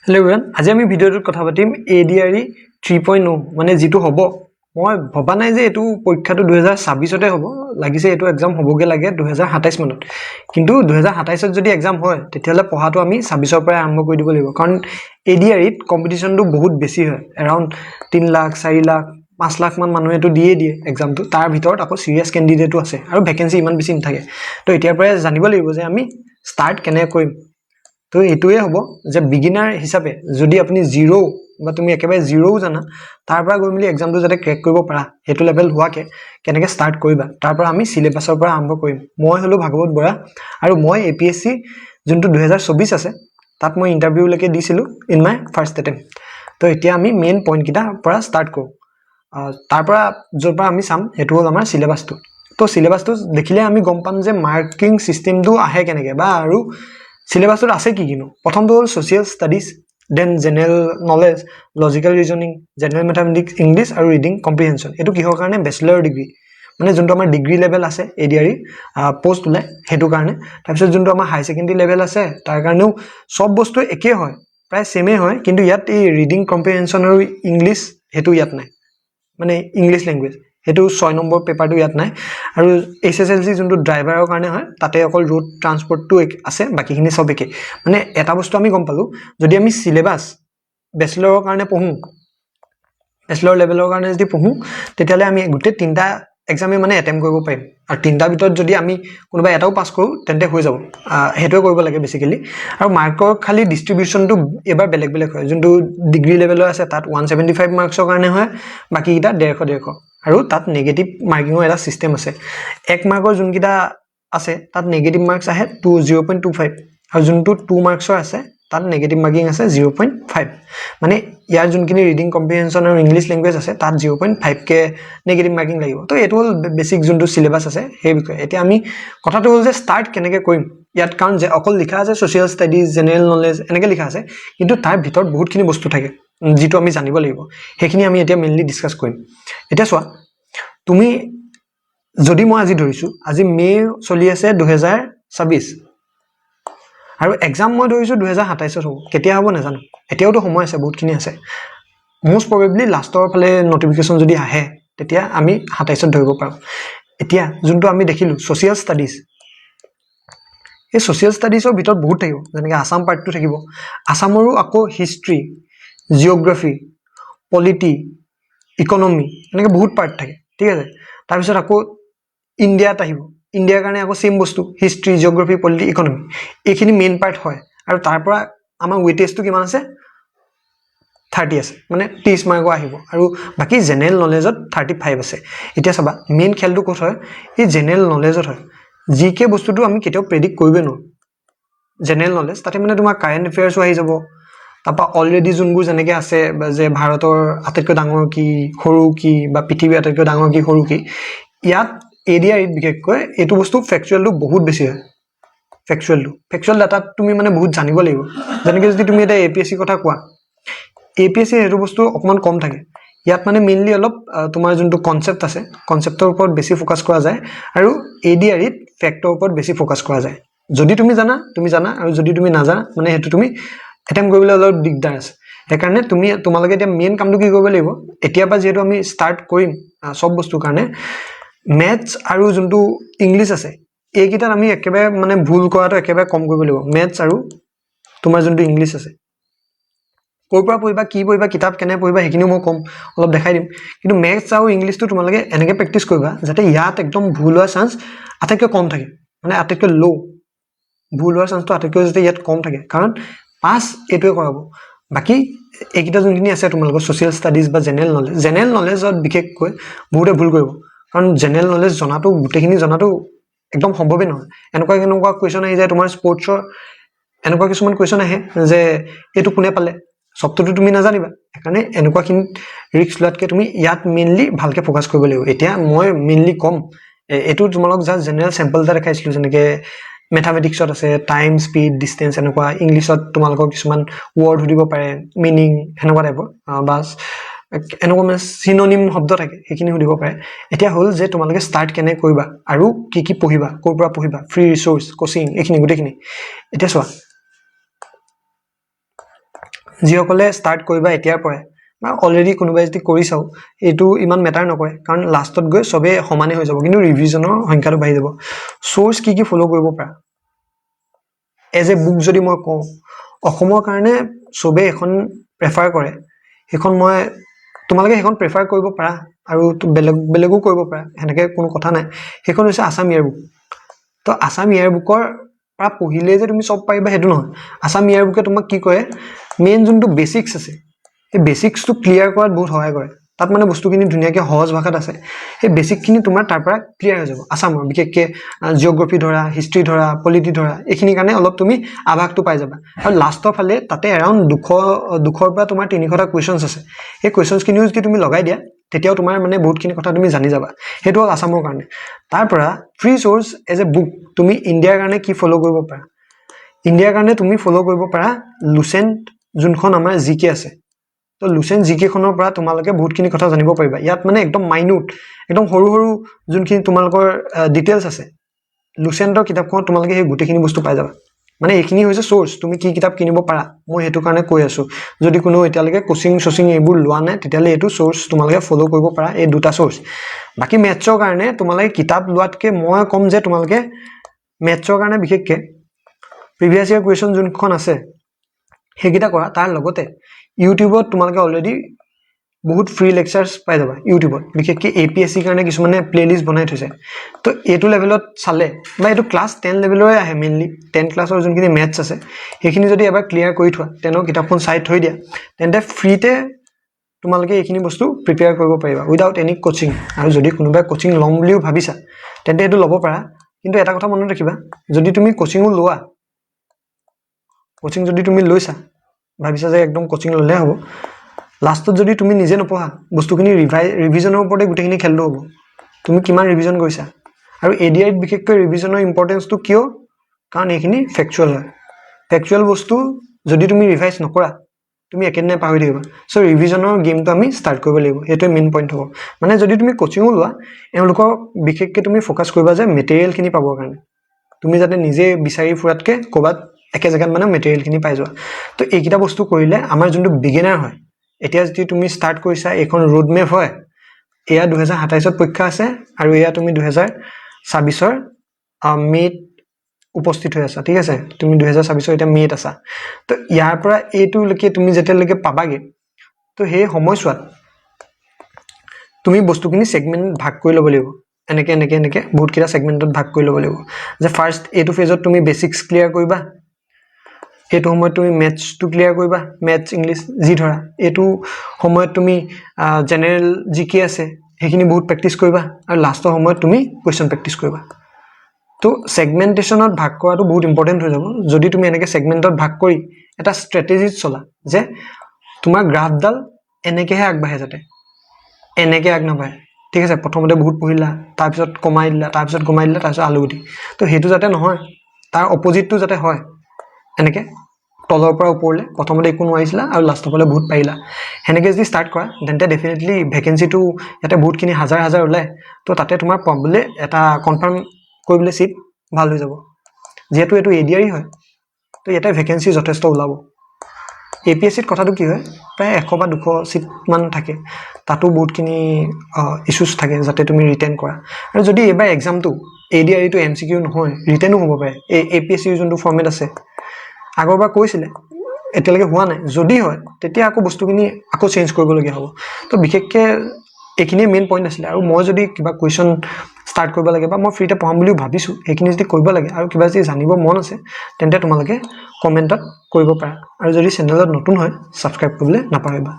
Hello everyone, আজি আমি ভিডিওটোত কথা পাতিম ADRE 3.0 মানে যেটো হ'ব মই ভবা নাই যে এটো পৰীক্ষাটো 2026 তে হ'ব লাগিছে এটো এক্সাম হ'বগে লাগে 2027 মানত কিন্তু 2027 ত যদি এক্সাম হয় তেতিয়ালে পঢ়াটো আমি 26 ৰ পৰা আৰম্ভ কৰি দিব লাগিব কাৰণ ADRE ত কম্পিটিশনটো বহুত বেছি হয় around 3 লাখ 4 লাখ 5 লাখ মান মানুহে তো দিয়ে এক্সামটো তাৰ ভিতৰত আকৌ সিৰিয়াস ক্যান্ডিডেটও আছে আৰু ভ্যাকেন্সি ইমান বেছি নাথাকে তো এতিয়াৰ পৰা জানিব লাগিব যে আমি স্টাৰ্ট কেনে কৰিম তো এটোৱে হ'ব যে বিগিনাৰ হিচাপে যদি আপুনি জিৰো বা তুমি একেবাৰে জিৰো জানা তাৰ পৰা গৈ মিলি এক্সামটো যাতে ক্ৰেক কৰিব পাৰা হেতু লেভেল হোৱাকে কেনেকে স্টাৰ্ট কৰিবা তাৰ পৰা আমি সিলেবাসৰ পৰা আৰম্ভ কৰিম মই হলো ভাগৱত বৰা আৰু মই APSC যোনটো 2024 আছে তাত মই ইন্টাৰভিউ লৈকে দিছিলো ইন মাই ফাৰ্স্ট অটেম্প্ট তো এতিয়া আমি মেইন পইণ্ট কিটা পৰা স্টাৰ্ট কৰো তাৰ পৰা যৰ পৰা আমি চাম হেতু হল আমাৰ সিলেবাসটো তো সিলেবাসটো দেখিলে আমি গম পাম যে মাৰ্কিং সিস্টেমটো আহে কেনেকে বা আৰু সিলেবাসত আছে কি কিনো প্ৰথমটো হল social studies then general knowledge logical reasoning general mathematics English আৰু ৰিডিং কম্প্ৰিহেনশন এটো কিহৰ কাৰণে ব্যাচেলৰ ডিগ্ৰী মানে যোনটো আমাৰ ডিগ্ৰী লেভেল আছে ADRE পোষ্ট উলাই হেতু কাৰণে তাৰপিছত যোনটো আমাৰ হাই সেকেন্ডাৰী লেভেল আছে তাৰ কাৰণেও সব বস্তু একে হয় প্ৰায় সেমে হয় কিন্তু ইয়াত এই ৰিডিং কম্প্ৰিহেনশন আৰু ইংলিশ হেতু ইয়াত নাই মানে ইংলিশ ল্যাঙ্গুৱেজ হেতু 6 নম্বৰ পেপাৰটো ইয়াত নাই আৰু SSLC যোনটো ড্ৰাইভাৰৰ কাৰণে হয় তাতে অকল ৰোড ট্ৰান্সপৰ্টটো আছে বাকিখিনি সব একে মানে এটা বস্তু আমি গম পালো যদি আমি সিলেবাস ব্যাচেলৰৰ কাৰণে পঢ়ো ব্যাচেলৰ লেভেলৰ কাৰণে যদি পঢ়ো তেতিয়ালে আমি গুটে তিনটা এক্সামে মানে অ্যাটেম্প কৰিব পাৰিম আৰু তিনটা ভিতৰত যদি আমি কোনোবা এটাও পাস কৰো তেন্তে হৈ যাব হেতুৱে কৰিব লাগে বেসিক্যালি আৰু মাৰ্কৰ খালি ডিস্ট্ৰিবিউশনটো এবাৰ বেলেগ বেলেগ হয় যোনটো ডিগ্ৰী লেভেলৰ আছে তাত 175 মাৰ্কছৰ কাৰণে হয় বাকি কিটা 150 আৰু তাত নেগেটিভ মাৰ্কিংৰ এটা সিস্টেম আছে 1 মাৰ্কৰ যোনকিটা আছে তাত নেগেটিভ মাৰ্কস আহে 0.25 আৰু যোনটো 2 মাৰ্কছৰ আছে তাত নেগেটিভ মাৰ্কিং আছে 0.5 মানে ইয়াৰ যোনখিনি ৰিডিং কম্প্ৰিহেনশন আৰু ইংলিশ ল্যাঙ্গুৱেজ আছে তাত 0.5 কে নেগেটিভ মাৰ্কিং লাগিব তো এটো হল বেসিক যোনটো সিলেবাস আছে সেই বিষয় এতিয়া আমি কথাটো হল যে স্টাৰ্ট কেনেকে কৰিম ইয়াত কাৰণ যে অকল লিখা আছে সোশিয়াল ষ্টাডিজ জেনাৰেল নলেজ এনেকে লিখা আছে কিন্তু তাৰ ভিতৰত বহুতখিনি বস্তু থাকে যেটো আমি জানিব লাগিব হেখিনি আমি এতিয়া মেইনলি ডিসকাস কৰিম এতিয়া চোৱা তুমি যদি মই আজি ধৰিছো আজি মে চলি আছে 2026 আৰু এক্সাম মই ধৰিছো 2027 ত হ'ব কেতিয়া হ'ব নাজানো এতিয়াও তো সময় আছে বহুতখিনি আছে মোস্ট প্ৰবাবলি লাষ্টৰ ফালে নটিফিকেশন যদি আহে তেতিয়া আমি 27 ত ধৰিব পাৰো এতিয়া যোনটো আমি দেখিলো সোশিয়াল ষ্টাডিজ এই সোশিয়াল ষ্টাডিজৰ ভিতৰত বহুত থাকিব যেনেকৈ আসাম পাৰ্টটো থাকিব আসামৰো আকৌ হিষ্ট্ৰী জিওগ্ৰাফি পলিটি ইকোনমি এনেকৈ বহুত পাৰ্ট থাকে ঠিক আছে তাৰ পিছত আকৌ ইন্ডিয়াত আহিব ইন্ডিয়াৰ কাৰণে আকৌ সেম বস্তু হিষ্ট্ৰী জিওগ্ৰাফি পলিটি ইকোনমি এইখিনি মেইন পাৰ্ট হয় আৰু তাৰ পৰা আমাৰ ওয়েটেজটো কিমান আছে 30 আছে মানে 30 মাৰ্কৰ আহিব আৰু বাকি জেনাৰেল নলেজত 35 আছে এতিয়া চাবা মেইন খেলটো ক'ত হয় এই জেনাৰেল নলেজত হয় জিকে বস্তুটো আমি কেতিয়াও প্ৰেডিক্ট কৰিবই নোৱাৰো জেনাৰেল নলেজ তাতে মানে তোমাৰ কাৰেন্ট এফেয়াৰ্সও আহি যাব তাপা অলৰেডি যোনবোৰ যেনেকৈ আছে যে ভাৰতৰ আটাইতকৈ ডাঙৰ কি সৰু কি বা পৃথিৱীৰ আটাইতকৈ ডাঙৰ কি সৰু কি ইয়াত ADRE বিশেষকৈ এটো বস্তু ফ্যাকচুৱেলটো বহুত বেছি হয় ফ্যাকচুৱেল ডাটা তুমি মানে বহুত জানিব লাগিব যেনেকৈ যদি তুমি এটা APSC কথা কোৱা APSC এটো বস্তু অকমান কম থাকে ইয়াত মানে মেইনলি অলপ তোমাৰ যোনটো কনসেপ্ট আছে কনসেপ্টৰ ওপৰত বেছি ফোকাস কৰা যায় আৰু ADRE ত ফ্যাক্টৰ ওপৰত বেছি ফোকাস কৰা যায় যদি তুমি জানা আৰু যদি তুমি নাজানা মানে হেতু তুমি এটেম্প কৰিবলৈ অলপ দিগদাৰ আছে সেইকাৰণে তোমালোকে এতিয়া মেইন কামটো কি কৰিব লাগিব এতিয়া পৰা যেহেতু আমি স্টাৰ্ট কৰিম সব বস্তুৰ কাৰণে ম্যাথছ আৰু যোনটো ইংলিশ আছে এইকিটাত আমি একেবাৰে মানে ভুল কৰাটো একেবাৰে কম কৰিব লাগিব ম্যাথছ আৰু তোমাৰ যোনটো ইংলিশ আছে কোৰ পৰা পঢ়িবা কি পঢ়িবা কিতাপ কেনে পঢ়িবা হেকিনিও মই কম অলপ দেখাই দিম কিন্তু ম্যাথছ আৰু ইংলিশটো তোমালোকে এনেকৈ প্ৰেক্টিস কৰিবা যাতে ইয়াত একদম ভুল হোৱাৰ চান্স আটাইতকৈ কম থাকে মানে আটাইতকৈ লো ভুল হোৱাৰ চান্সটো আটাইতকৈ যাতে ইয়াত কম থাকে কাৰণ পাস এটোৱে কৰাব বাকি এইকিটা যোনখিনি আছে তোমালোকৰ সোশিয়াল ষ্টাডিজ বা জেনাৰেল নলেজত বিশেষকৈ বহুতে ভুল কৰিব কাৰণ জেনাৰেল নলেজ জনাটো গুটেখিনি জনাটো একদম সম্ভৱই নহয় এনেকুৱা কোৱেশ্চন আহি যায় তোমাৰ স্পৰ্টছৰ এনেকুৱা কিছুমান কোৱেশ্চন আহে যে এটো কোনে পালে সবটো তুমি নাজানিবা সেইকাৰণে এনেকুৱাখিনি ৰিস্ক লোৱাতকে তুমি ইয়াত মেইনলি ভালকে ফোকাস কৰিব লাগিব এতিয়া মই মেইনলি কম এটো তোমালোক জাস্ট জেনাৰেল স্যাম্পল এটা দেখাইছিলো যেনেকৈ ম্যাথমেটিক্সত আছে টাইম স্পীড ডিসটেন্স এনেকুৱা ইংলিশত তোমালোকক কিছুমান ওয়াৰ্ড সুধিব পাৰে মিনিং হেনেকুৱা টাইপৰ বাস এনেকুৱা মানে সিনোনিম শব্দ থাকে হেখিনি সুধিব পাৰে এতিয়া হল যে তোমালোকে স্টাৰ্ট কেনে কৰিবা আৰু কি পঢ়িবা কোৰ পৰা পঢ়িবা ফ্ৰী ৰিসোৰ্স কোচিং এখিনি গুটেখিনি এতিয়া চোৱা যিসকলে ষ্টাৰ্ট কৰিবা এতিয়াৰ পৰাই বা অলৰেডি কোনোবাই যদি কৰিছাও এইটো ইমান মেটাৰ নকৰে কাৰণ লাষ্টত গৈ চবে সমানে হৈ যাব কিন্তু ৰিভিজনৰ সংখ্যাটো বাঢ়ি যাব সোৰ্স কি ফলো কৰিব পাৰা এজ এ বুক যদি মই কওঁ অসমৰ কাৰণে চবে এখন প্ৰেফাৰ কৰে সেইখন মই তোমালোকে সেইখন প্ৰেফাৰ কৰিব পাৰা আৰু বেলেগো কৰিব পাৰা হেনেকে কোনো কথা নাই সেইখন হৈছে আসাম ইয়াৰ বুক তো আসাম ইয়াৰ বুকৰ পৰা পঢ়িলে যে তুমি সব পাৰিবা হেতু নহয় আসাম ইয়াৰ বুকে তোমাক কি কয় মেইন যোনটো বেসিক্স আছে এই বেসিক্সটো ক্লিয়াৰ কৰাত বহুত সহায় কৰে তাত মানে বস্তুখিনি ধুনিয়াকে সহজ ভাষাত আছে এই বেসিকখিনি তোমাৰ তাৰ পৰা ক্লিয়াৰ হৈ যাব আসামৰ বিশেষকে জিওগ্ৰাফি ধৰা হিষ্ট্ৰি ধৰা পলিটি ধৰা এইখিনি কাৰণে অলপ তুমি আভাগটো পাই যাবা আৰু লাষ্টৰ ফালে তাতে এৰাউন্ড 200 পৰা তোমাৰ 300টা কোৱেশ্চনছ আছে এই কোৱেশ্চনছখিনিও যদি তুমি লগাই দিয়া তেতিয়াও তোমাৰ মানে বহুতখিনি কথা তুমি জানি যাবা হেতু আসামৰ কাৰণে তাৰ পৰা free source as a book তুমি ইণ্ডিয়াৰ কাৰণে কি ফলো কৰিব পাৰা ইণ্ডিয়াৰ কাৰণে তুমি ফলো কৰিব পাৰা লুসেন্ট যোনখন আমাৰ জিকে আছে তো লুসেন্ট জিকে খনৰ পৰা তোমালোকে বহুতখিনি কথা জানিব পাৰিবা ইয়াত মানে একদম মাইনুট একদম সৰু যোনখিনি তোমালোকৰ ডিটেইলছ আছে লুসেন্টৰ কিতাপখন তোমালোকে এই গুটেখিনি বস্তু পাই যাবা মানে এইখিনি হৈছে সোৰ্স তুমি কি কিতাপ কিনিব পাৰা মই হেতু কাৰণে কৈ আছো যদি কোনো এতিয়ালৈকে কোচিং এইবোৰ লোৱা নাই তেতিয়ালে এটো সোৰ্স তোমালোকে ফলো কৰিব পাৰা এই দুটা সোৰ্স বাকি মেথছৰ কাৰণে তোমালোকে কিতাপ লোৱাতকে মই কম যে তোমালোকে মেথছৰ কাৰণে বিশেষকে প্ৰিভিয়াস ইয়াৰ কোৱেশ্চন যোনখন আছে হেকিটা কৰা তাৰ লগতে ইউটিউবত তোমালোকে অলৰেডি বহুত ফ্ৰী লেকচাৰছ পাই যাবা ইউটিউবত বিশেষকে এপিএসসি কাৰণে কিছুমানে প্লেলিষ্ট বনাই থৈছে তো এটো লেভেলত চালে বা এটো ক্লাস 10 লেভেলৰে আহে মেইনলি 10 ক্লাছৰ যোনখিনি মেথছ আছে হেখিনি যদি এবাৰ ক্লিয়াৰ কৰি থোৱা তেনো কিতাপখন চাই থৈ দিয়া তেন্তে ফ্ৰীতে তোমালোকে এইখিনি বস্তু প্ৰিপেয়াৰ কৰিব পাৰিবা উইদাউট এনি কোচিং আৰু যদি কোনোবাই কোচিং লম বুলিও ভাবিছা তেন্তে এটো ল'ব পাৰা কিন্তু এটা কথা মনত ৰাখিবা যদি তুমি কোচিংও লোৱা কোচিং যদি তুমি লৈছা ভাবিছা যে একদম কোচিং ললে হ'ব লাষ্টত যদি তুমি নিজে নপঢ়া বস্তুখিনি ৰিভিজনৰ ওপৰতে গুটেখিনি খেললো হ'ব তুমি কিমান ৰিভিজন কৰিছা আৰু এডিআইত বিশেষকৈ ৰিভিজনৰ ইম্পৰ্টেন্সটো কিয় কাৰণ এইখিনি ফেকচুৱেল হয় ফেকচুৱেল বস্তু যদি তুমি ৰিভাইজ নকৰা তুমি একেদিনে পাহৰি থাকিবা সো ৰিভিজনৰ গেমটো আমি ষ্টাৰ্ট কৰিব লাগিব এটো মেইন পইণ্ট হ'ব মানে যদি তুমি কোচিংও লোৱা এওঁলোকক বিশেষকৈ তুমি ফোকাস কৰিবা যে মেটেৰিয়েলখিনি পাবৰ কাৰণে তুমি যাতে নিজে বিচাৰি ফুৰাতকে কোবাত একে জায়গাত মানে মেটেৰিয়েলখিনি পাই যোৱা তো এইকিটা বস্তু কৰিলে আমাৰ যোনটো বিগিনাৰ হয় এতিয়া যদি তুমি ষ্টাৰ্ট কৰিছা এখন ৰোড মেপ হয় এয়া 2027ত পৰীক্ষা আছে আৰু এয়া তুমি 2026ৰ মেত উপস্থিত হৈ আছা ঠিক আছে তুমি 2026ৰ এটা মেত আছা তো ইয়াৰ পৰা এটো লকে তুমি যেতেলৈকে পাবাগে তো হে সময়ছোৱাত তুমি বস্তুখিনি সেগমেন্ট ভাগ কৰি ল'ব লাগিব এনেকে বহুত কিটা সেগমেন্টত ভাগ কৰি ল'ব লাগিব যে ফাৰ্স্ট এটো ফেজত তুমি বেসিক্স ক্লিয়াৰ কৰিবা এটো সময়ত তুমি ম্যাথছটো ক্লিয়াৰ কৰিবা ম্যাথছ ইংলিশ জি ধৰা এটো সময়ত তুমি জেনাৰেল জিকে আছে হেখিনি বহুত প্ৰেক্টিস কৰিবা আৰু লাষ্টৰ সময়ত তুমি কোৱেশ্চন প্ৰেক্টিস কৰিবা তো সেগমেন্টেশনত ভাগ কৰাটো বহুত ইম্পৰ্টেন্ট হৈ যাব যদি তুমি এনেকে সেগমেন্টত ভাগ কৰি এটা স্ট্ৰেটেজিত চলা যে তোমাৰ গ্ৰাফডাল এনেকেহে আগবাঢ়ে যাতে এনেকে আগ নবাঢ়ে ঠিক আছে প্ৰথমতে বহুত পঢ়িলা তাৰ পিছত কমাই দিলা তাৰ পিছত আলুগুটি তো হেতু যাতে নহয় তাৰ অপোজিটটো যাতে হয় এনেকে তলৰ পৰা ওপৰলে প্ৰথমতে একো নোৱাৰিছিলা আৰু লাষ্টৰ ফালে বহুত পাইলা হেনেকে যদি ষ্টাৰ্ট কৰা তেন্তে ডেফিনেটলি ভ্যাকেন্সিটো ইয়াতে বহুতখিনি হাজাৰ ওলাই তো তাতে তোমাৰ পাবলে এটা কনফাৰ্ম কৰিবলে সিট ভাল হৈ যাব যেহেতু এটো এডিআই হয় তো ইয়াতে ভ্যাকেন্সি যথেষ্ট ওলাব এপিএসসিত কথাটো কি হয় প্ৰায় 100 বা 200 সিট মান থাকে তাতো বহুতখিনি ইস্যুস থাকে যাতে তুমি ৰিটেন কৰা আৰু যদি এবাৰ এক্সামটো এডিআই টো এমসিকিউ নহয় ৰিটেনো হ'ব পাৰে এপিএসসি যোনটো ফৰ্মেট আছে আগৰবাৰ কৈছিলে এতিয়ালৈকে হোৱা নাই যদি হয় তেতিয়া আকৌ বস্তুখিনি আকৌ চেঞ্জ কৰিবলগীয়া হ'ব তো বিশেষকে এইখিনি মেইন পইণ্ট আছিল আৰু মই যদি কিবা কোৱেশ্চন ষ্টাৰ্ট কৰিব লাগে বা মই ফ্ৰীতে পঢ়াম বুলি ভাবিছো এইখিনি যদি কৰিব লাগে আৰু কিবা যদি জানিব মন আছে তেন্তে তোমালোকে কমেন্টত কৰিব পাৰা আৰু যদি চেনেলত নতুন হয় সাবস্ক্ৰাইব কৰিবলৈ নাপাহৰিবা